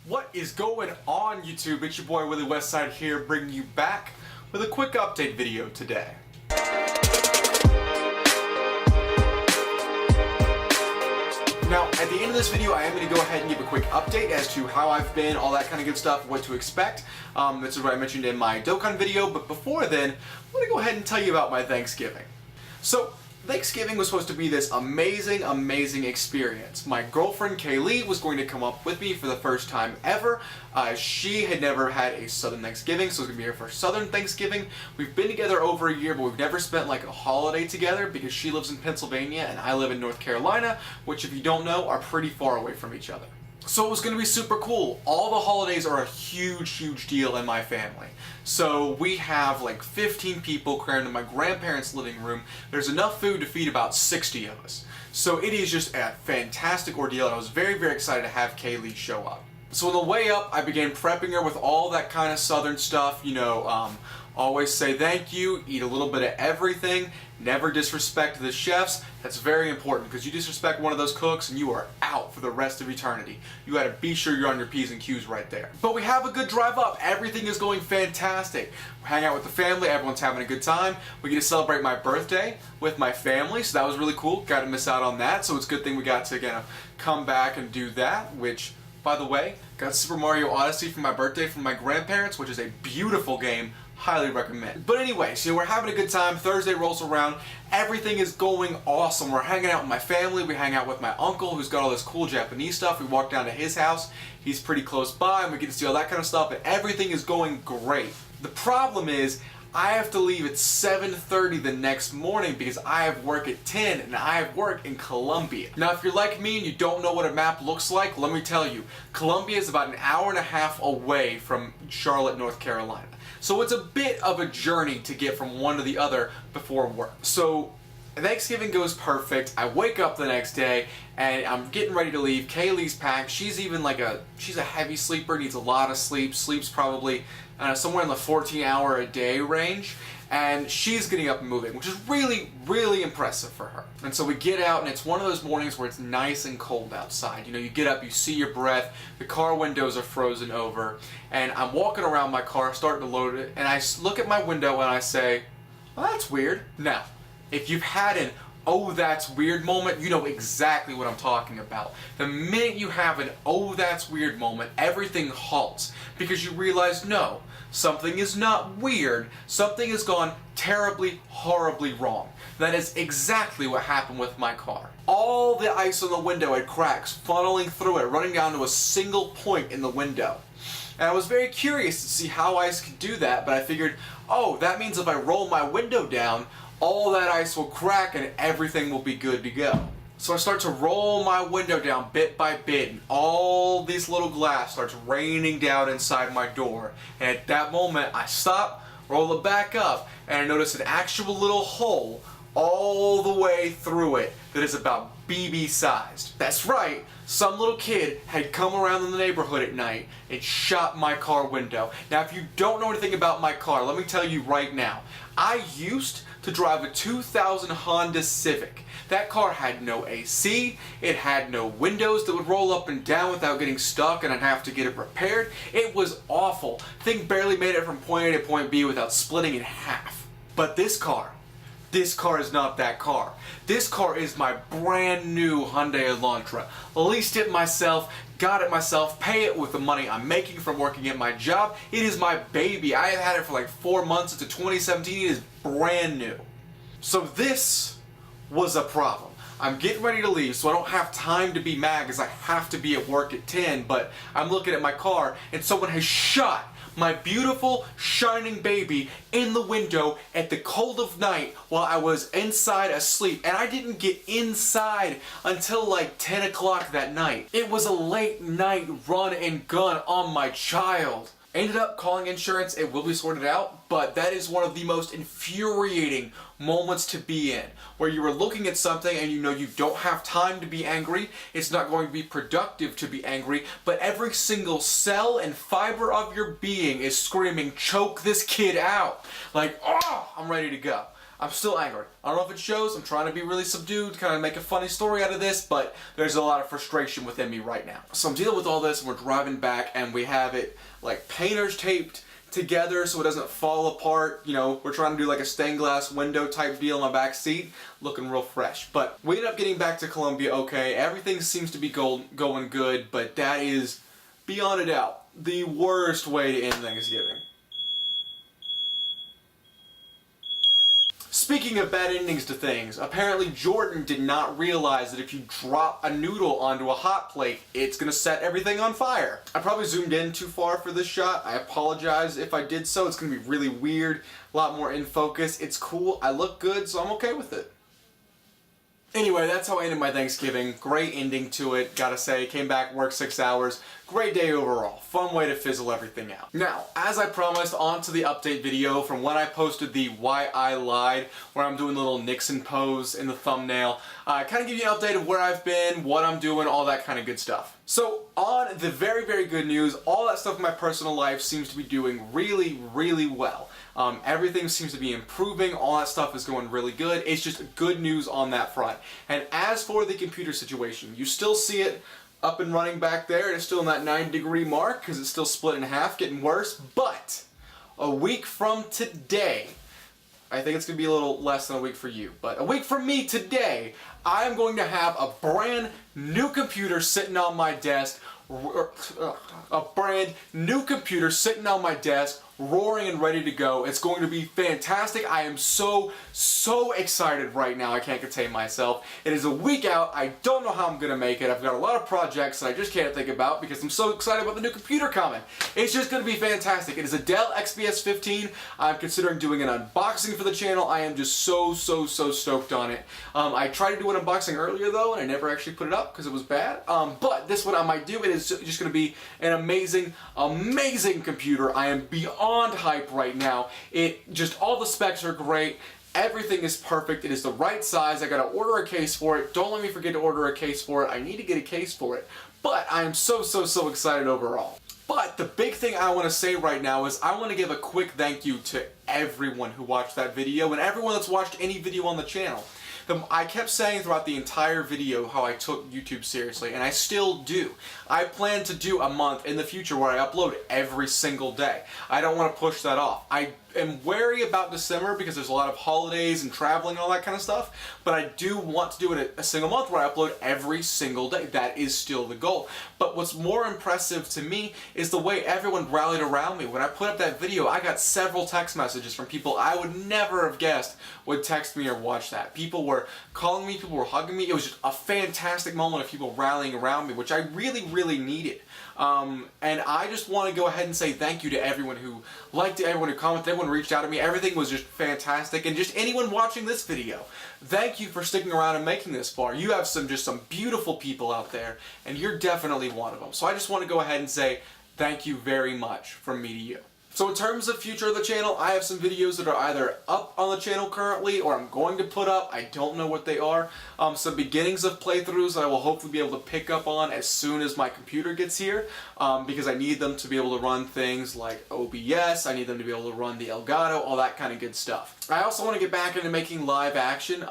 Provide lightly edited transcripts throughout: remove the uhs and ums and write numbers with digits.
What is going on, YouTube? It's your boy Willie Westside here, bringing you back with a quick update video today. Now, at the end of this video, I am going to go ahead and give a quick update as to how I've been, all that kind of good stuff, what to expect. This is what I mentioned in my Dokkan video, but before then, I want to go ahead and tell you about my Thanksgiving. So, Thanksgiving was supposed to be this amazing experience. My girlfriend Kaylee was going to come up with me for the first time ever. She had never had a Southern Thanksgiving, so it was going to be her first Southern Thanksgiving. We've been together over a year, but we've never spent like a holiday together because she lives in Pennsylvania and I live in North Carolina, which if you don't know, are pretty far away from each other. So it was going to be super cool. All the holidays are a huge deal in my family. So we have like 15 people crammed in my grandparents' living room. There's enough food to feed about 60 of us. So it is just a fantastic ordeal, and I was very excited to have Kaylee show up. So on the way up, I began prepping her with all that kind of Southern stuff, you know, always say thank you, eat a little bit of everything, never disrespect the chefs. That's very important because you disrespect one of those cooks and you are out for the rest of eternity. You gotta be sure you're on your P's and Q's right there. But we have a good drive up. Everything is going fantastic. We hang out with the family, everyone's having a good time. We get to celebrate my birthday with my family, so that was really cool. Got to miss out on that, so it's a good thing we got to come back and do that, which, by the way, got Super Mario Odyssey for my birthday from my grandparents, which is a beautiful game. Highly recommend. But anyway, so we're having a good time. Thursday rolls around. Everything is going awesome. We're hanging out with my family. We hang out with my uncle who's got all this cool Japanese stuff. We walk down to his house. He's pretty close by and we get to see all that kind of stuff, and everything is going great. The problem is I have to leave at 7:30 the next morning because I have work at 10 and I have work in Columbia. Now if you're like me and you don't know what a map looks like, let me tell you, Columbia is about an hour and a half away from Charlotte, North Carolina. So it's a bit of a journey to get from one to the other before work. So Thanksgiving goes perfect. I wake up the next day and I'm getting ready to leave. Kaylee's packed. She's even she's a heavy sleeper, needs a lot of sleep. Sleeps probably somewhere in the 14-hour a day range. And she's getting up and moving, which is really impressive for her. And so we get out, and it's one of those mornings where it's nice and cold outside. You know, you get up, you see your breath, the car windows are frozen over, and I'm walking around my car, starting to load it, and I look at my window and I say, well, that's weird. Now, if you've had an oh that's weird moment, you know exactly what I'm talking about. The minute you have an oh that's weird moment, everything halts because you realize no, something is not weird, something has gone terribly, horribly wrong. That is exactly what happened with my car. All the ice on the window had cracks funneling through it, running down to a single point in the window. And I was very curious to see how ice could do that, but I figured, oh, that means if I roll my window down, all that ice will crack and everything will be good to go. So I start to roll my window down bit by bit, and all this little glass starts raining down inside my door. And at that moment, I stop, roll it back up, and I notice an actual little hole all the way through it that is about BB sized. That's right, some little kid had come around in the neighborhood at night and shot my car window. Now if you don't know anything about my car, let me tell you right now, I used to drive a 2000 Honda Civic. That car had no AC, it had no windows that would roll up and down without getting stuck and I'd have to get it repaired. It was awful. Thing barely made it from point A to point B without splitting in half. But this car is not that car. This car is my brand new Hyundai Elantra. Leased it myself, got it myself, pay it with the money I'm making from working at my job. It is my baby. I have had it for like 4 months. It's a 2017. It is brand new. So this was a problem. I'm getting ready to leave, so I don't have time to be mad because I have to be at work at 10, but I'm looking at my car and someone has shot my beautiful, shining baby in the window at the cold of night while I was inside asleep. And I didn't get inside until like 10 o'clock that night. It was a late night run and gun on my child. Ended up calling insurance, it will be sorted out, but that is one of the most infuriating moments to be in, where you are looking at something and you know you don't have time to be angry, it's not going to be productive to be angry, but every single cell and fiber of your being is screaming, choke this kid out. Like, oh, I'm ready to go. I'm still angry. I don't know if it shows. I'm trying to be really subdued, kind of make a funny story out of this, but there's a lot of frustration within me right now. So I'm dealing with all this, and we're driving back, and we have it like painter's taped together so it doesn't fall apart. You know, we're trying to do like a stained glass window type deal in my back seat, looking real fresh. But we ended up getting back to Columbia okay. Everything seems to be going good, but that is, beyond a doubt, the worst way to end Thanksgiving. Speaking of bad endings to things, apparently Jordan did not realize that if you drop a noodle onto a hot plate, it's gonna set everything on fire. I probably zoomed in too far for this shot. I apologize if I did so. It's gonna be really weird, a lot more in focus. It's cool, I look good, so I'm okay with it. Anyway, that's how I ended my Thanksgiving. Great ending to it, gotta say. Came back, worked 6 hours. Great day overall. Fun way to fizzle everything out. Now, as I promised, on to the update video from when I posted the Why I Lied, where I'm doing the little Nixon pose in the thumbnail. Kind of give you an update of where I've been, what I'm doing, all that kind of good stuff. So, on the very, very good news, all that stuff in my personal life seems to be doing really, really well. Everything seems to be improving, all that stuff is going really good. It's just good news on that front. And as for the computer situation, you still see it up and running back there. It's still in that 9-degree mark because it's still split in half, getting worse. But a week from today, I think it's going to be a little less than a week for you, but a week from me today, I am going to have a brand new computer sitting on my desk, roaring and ready to go. It's going to be fantastic. I am so excited right now. I can't contain myself. It is a week out. I don't know how I'm going to make it. I've got a lot of projects that I just can't think about because I'm so excited about the new computer coming. It's just going to be fantastic. It is a Dell XPS 15. I'm considering doing an unboxing for the channel. I am just so stoked on it. I tried to do an unboxing earlier though, and I never actually put it up because it was bad. But this one I might do. It is just going to be an amazing computer. I am beyond hype right now. All the specs are great. Everything is perfect. It is the right size. I gotta order a case for it. Don't let me forget to order a case for it. I need to get a case for it. But I am so excited overall. But the big thing I want to say right now is I want to give a quick thank you to everyone who watched that video and everyone that's watched any video on the channel. I kept saying throughout the entire video how I took YouTube seriously, and I still do. I plan to do a month in the future where I upload every single day. I don't want to push that off. I am wary about December because there's a lot of holidays and traveling and all that kind of stuff, but I do want to do it a single month where I upload every single day. That is still the goal. But what's more impressive to me is the way everyone rallied around me. When I put up that video, I got several text messages from people I would never have guessed would text me or watch that. People were calling me, people were hugging me. It was just a fantastic moment of people rallying around me, which I really needed. And I just want to go ahead and say thank you to everyone who liked it, everyone who commented, everyone who reached out to me. Everything was just fantastic. And just anyone watching this video, thank you for sticking around and making this far. You have some beautiful people out there, and you're definitely one of them. So I just want to go ahead and say thank you very much from me to you. So in terms of future of the channel, I have some videos that are either up on the channel currently or I'm going to put up. I don't know what they are. Some beginnings of playthroughs that I will hopefully be able to pick up on as soon as my computer gets here, because I need them to be able to run things like OBS, I need them to be able to run the Elgato, all that kind of good stuff. I also want to get back into making live action.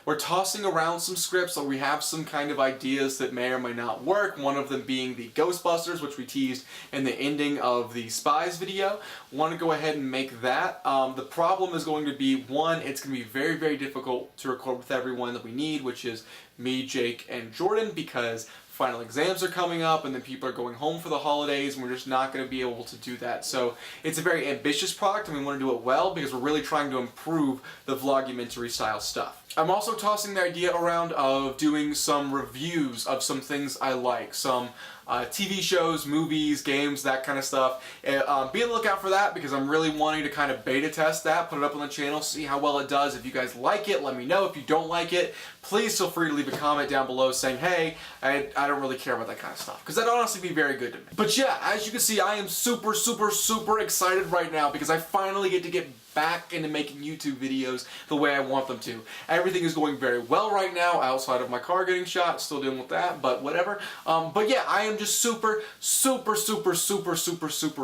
We're tossing around some scripts, so we have some kind of ideas that may or may not work, one of them being the Ghostbusters, which we teased in the ending of the Spies video. Want to go ahead and make that. The problem is going to be, one, it's going to be very difficult to record with everyone that we need, which is me, Jake, and Jordan, because final exams are coming up and then people are going home for the holidays and we're just not going to be able to do that. So it's a very ambitious product and we want to do it well because we're really trying to improve the vlogumentary style stuff. I'm also tossing the idea around of doing some reviews of some things I like, some TV shows, movies, games, that kind of stuff. Be on the lookout for that because I'm really wanting to kind of beta test that, put it up on the channel, see how well it does. If you guys like it, let me know. If you don't like it, please feel free to leave a comment down below saying, hey, I don't really care about that kind of stuff, because that'd honestly be very good to me. But yeah, as you can see, I am super excited right now because I finally get to get back into making YouTube videos the way I want them to. Everything is going very well right now, outside of my car getting shot, still dealing with that, but whatever. But yeah, I am just super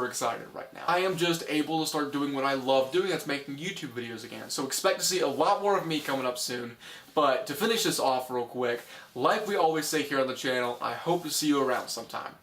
excited right now. I am just able to start doing what I love doing, that's making YouTube videos again. So expect to see a lot more of me coming up soon. But to finish this off real quick, like we always say here on the channel, I hope to see you around sometime.